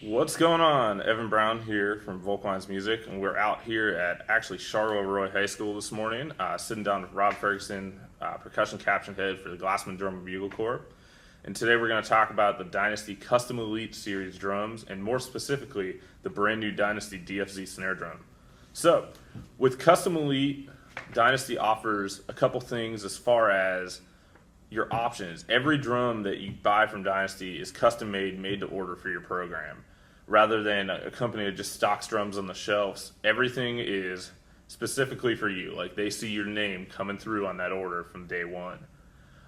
What's going on? Evan Brown here from Volklines Music, and we're out here at actually Charleroi High School this morning, sitting down with Rob Ferguson, Percussion Caption Head for the Glassmen Drum and Bugle Corps. And today we're going to talk about the Dynasty Custom Elite Series drums, and more specifically, the brand new Dynasty DFZ snare drum. So, with Custom Elite, Dynasty offers a couple things as far as your options. Every drum that you buy from Dynasty is custom made to order for your program. Rather than a company that just stocks drums on the shelves, everything is specifically for you. Like, they see your name coming through on that order from day one.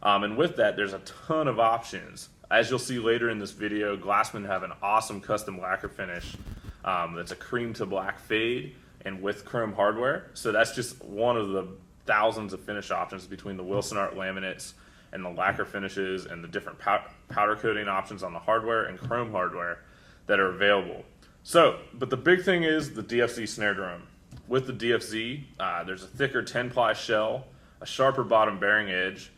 And with that, there's a ton of options. As you'll see later in this video, Glassmen have an awesome custom lacquer finish that's a cream to black fade and with chrome hardware. So that's just one of the thousands of finish options between the Wilson Art laminates and the lacquer finishes and the different powder coating options on the hardware and chrome hardware that are available. So, but the big thing is the DFZ snare drum. With the DFZ, there's a thicker 10-ply shell, a sharper bottom bearing edge,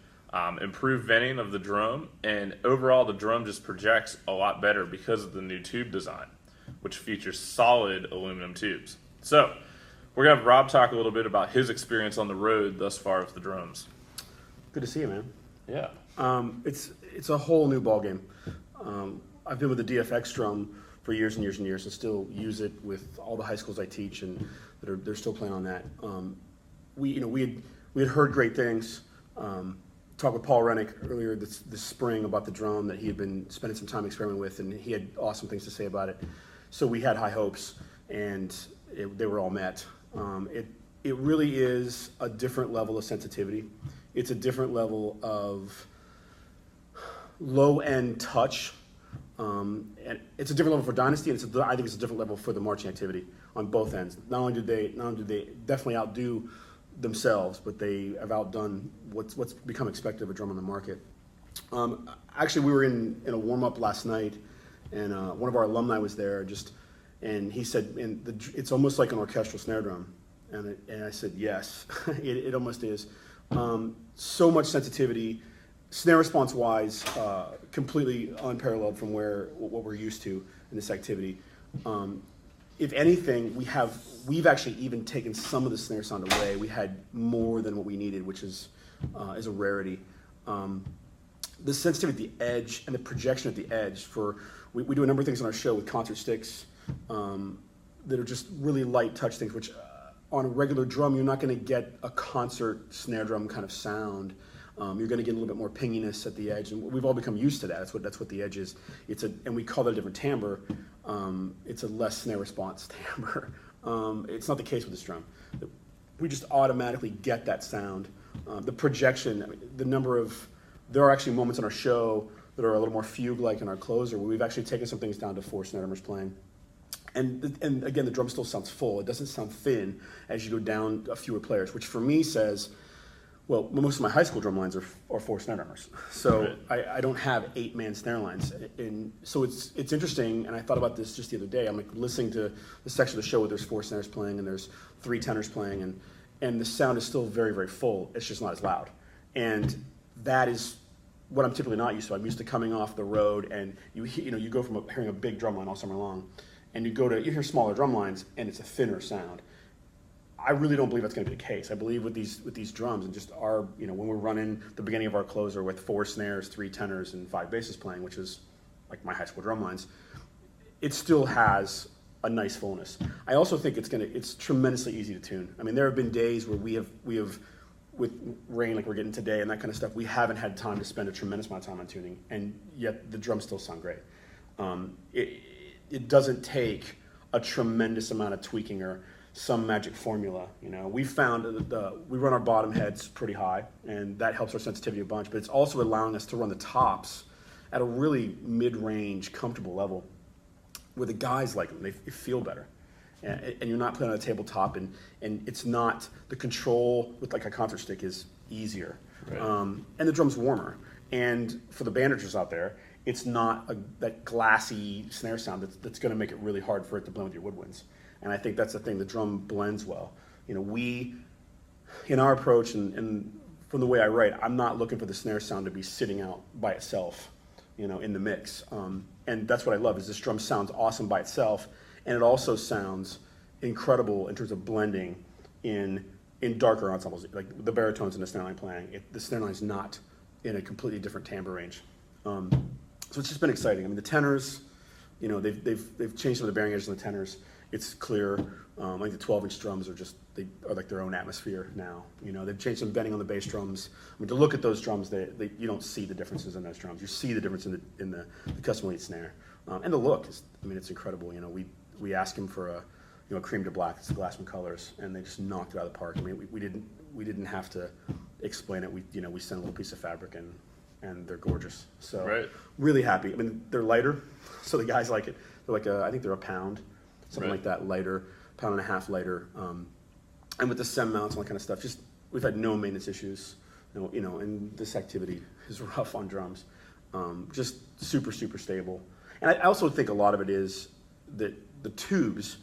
improved venting of the drum, and overall the drum just projects a lot better because of the new tube design, which features solid aluminum tubes. So, we're going to have Rob talk a little bit about his experience on the road thus far with the drums. Good to see you, man. Yeah. It's a whole new ballgame. I've been with the DFX drum for years and years and years, and still use it with all the high schools I teach, and they're still playing on that. We had heard great things. Talked with Paul Rennick earlier this spring about the drum that he had been spending some time experimenting with, and he had awesome things to say about it. So we had high hopes, and they were all met. It really is a different level of sensitivity. It's a different level of low-end touch. And it's a different level for Dynasty, and I think it's a different level for the marching activity on both ends. Not only did they definitely outdo themselves, but they have outdone what's become expected of a drum on the market. Actually, we were in a warm-up last night, and one of our alumni was there, and he said, it's almost like an orchestral snare drum. And I said, yes, it almost is. So much sensitivity, snare response wise, completely unparalleled from what we're used to in this activity. If anything, we've actually even taken some of the snare sound away. We had more than what we needed, which is a rarity. The sensitivity at the edge and the projection at the edge we do a number of things on our show with concert sticks that are just really light touch things, which on a regular drum, you're not going to get a concert snare drum kind of sound. You're going to get a little bit more pinginess at the edge, and we've all become used to that. That's what the edge is. And we call that a different timbre. It's a less snare response timbre. It's not the case with this drum. We just automatically get that sound. The projection, there are actually moments on our show that are a little more fugue-like in our closer, where we've actually taken some things down to 4 snare drummers playing. And again, the drum still sounds full. It doesn't sound thin as you go down a fewer players, which for me says, well, most of my high school drum lines are 4 snare drummers. So right. I don't have 8-man snare lines. And so it's interesting, and I thought about this just the other day. I'm like listening to the section of the show where there's 4 snares playing and there's 3 tenors playing, and the sound is still very, very full. It's just not as loud. And that is what I'm typically not used to. I'm used to coming off the road, and you go from hearing a big drum line all summer long, and you hear smaller drum lines, and it's a thinner sound. I really don't believe that's going to be the case. I believe with these drums and just when we're running the beginning of our closer with 4 snares, 3 tenors, and 5 basses playing, which is like my high school drum lines, it still has a nice fullness. I also think it's tremendously easy to tune. I mean, there have been days where we have with rain like we're getting today and that kind of stuff, we haven't had time to spend a tremendous amount of time on tuning, and yet the drums still sound great. It doesn't take a tremendous amount of tweaking or some magic formula. We found that we run our bottom heads pretty high, and that helps our sensitivity a bunch, but it's also allowing us to run the tops at a really mid-range, comfortable level where the guys like them. They feel better. And you're not playing on a tabletop, and it's not, the control with like a concert stick is easier. Right. And the drum's warmer. And for the bandagers out there, it's not that glassy snare sound that's going to make it really hard for it to blend with your woodwinds. And I think that's the thing, the drum blends well. We, in our approach, and from the way I write, I'm not looking for the snare sound to be sitting out by itself. in the mix. And that's what I love is this drum sounds awesome by itself, and it also sounds incredible in terms of blending in darker ensembles, like the baritones and the snare line playing. The snare line's not in a completely different timbre range. So it's just been exciting. I mean, the tenors, they've changed some of the bearing edges on the tenors. It's clear. Like the 12-inch drums they are like their own atmosphere now. They've changed some bending on the bass drums. I mean, to look at those drums, you don't see the differences in those drums. You see the difference in the custom-made snare. And the look it's incredible. We asked him for a cream to black. It's the Glassmen colors, and they just knocked it out of the park. I mean, we didn't have to explain it. We sent a little piece of fabric and they're gorgeous. So right. Really happy. I mean, they're lighter, so the guys like it. They're like I think they're a pound, something right. like that, lighter, pound and a half lighter. And with the SEM mounts and all that kind of stuff, we've had no maintenance issues. And this activity is rough on drums. Just super, super stable. And I also think a lot of it is that the tubes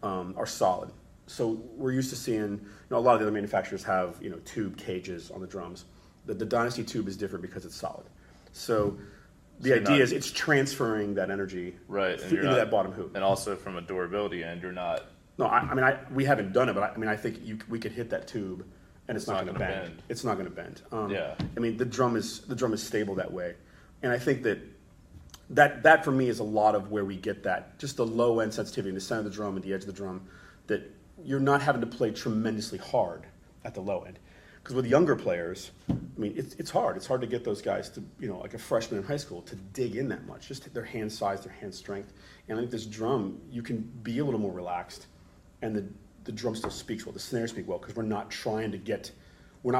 are solid. So we're used to seeing, a lot of the other manufacturers have, tube cages on the drums. The Dynasty tube is different because it's solid. So the idea is it's transferring that energy right, into that bottom hoop. And also from a durability end, you're not... No, we haven't done it, but I think we could hit that tube and it's not going to bend. It's not going to bend. Yeah. I mean, the drum is stable that way. And I think that for me is a lot of where we get that, just the low end sensitivity in the center of the drum and the edge of the drum, that you're not having to play tremendously hard at the low end. Because with younger players, I mean, it's hard. It's hard to get those guys to, like a freshman in high school, to dig in that much, just their hand size, their hand strength. And I think this drum, you can be a little more relaxed, and the drum still speaks well, the snares speak well, because we're not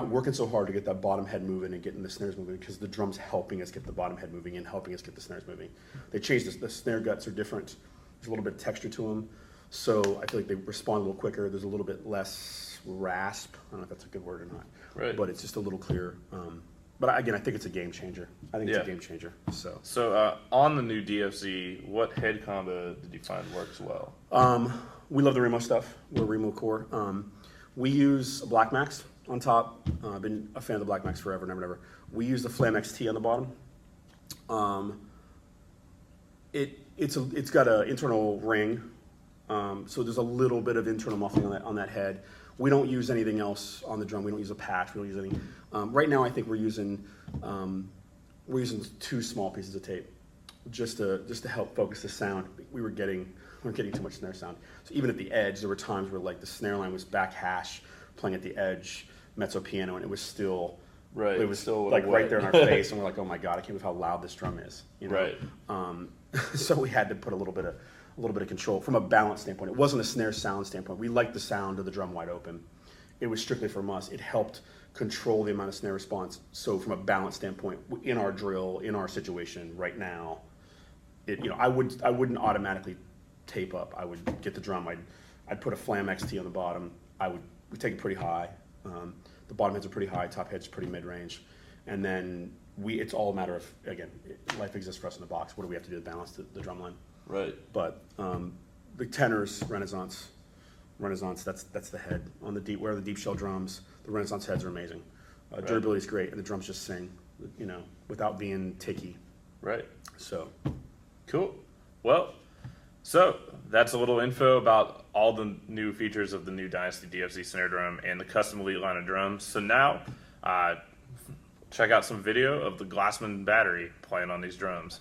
working so hard to get that bottom head moving and getting the snares moving, because the drum's helping us get the bottom head moving and helping us get the snares moving. They changed this. The snare guts are different. There's a little bit of texture to them. So I feel like they respond a little quicker. There's a little bit less rasp. I don't know if that's a good word or not. Right. But it's just a little clearer. But again, I think it's a game changer. I think it's a game changer. So on the new DFZ, what head combo did you find works well? We love the Remo stuff. We're Remo core. We use a Black Max on top. I've been a fan of the Black Max forever, never. We use the Flam XT on the bottom. It's got an internal ring, so there's a little bit of internal muffling on that head. We don't use anything else on the drum. We don't use a patch. We don't use any. Right now, I think we're using 2 small pieces of tape, just to help focus the sound. We're getting too much snare sound. So even at the edge, there were times where like the snare line was back hash, playing at the edge, mezzo piano, and it was still right. It was still like right there in our face, and we're like, oh my god, I can't believe how loud this drum is. Right. So we had to put a little bit of control from a balance standpoint. It wasn't a snare sound standpoint. We liked the sound of the drum wide open. It was strictly from us. It helped control the amount of snare response. So from a balance standpoint, in our drill, in our situation right now, I wouldn't automatically tape up. I would get the drum. I'd put a Flam XT on the bottom. We take it pretty high. The bottom heads are pretty high. Top head's pretty mid range, and then it's all a matter of, again, life exists for us in the box. What do we have to do to balance the drum line? Right. But the tenors, Renaissance, that's the head on the deep. Where are the deep shell drums? The Renaissance heads are amazing. Right. Durability is great, and the drums just sing, without being ticky. Right. So, cool. Well, so that's a little info about all the new features of the new Dynasty DFZ snare drum and the custom Elite line of drums. So now, check out some video of the Glassmen Battery playing on these drums.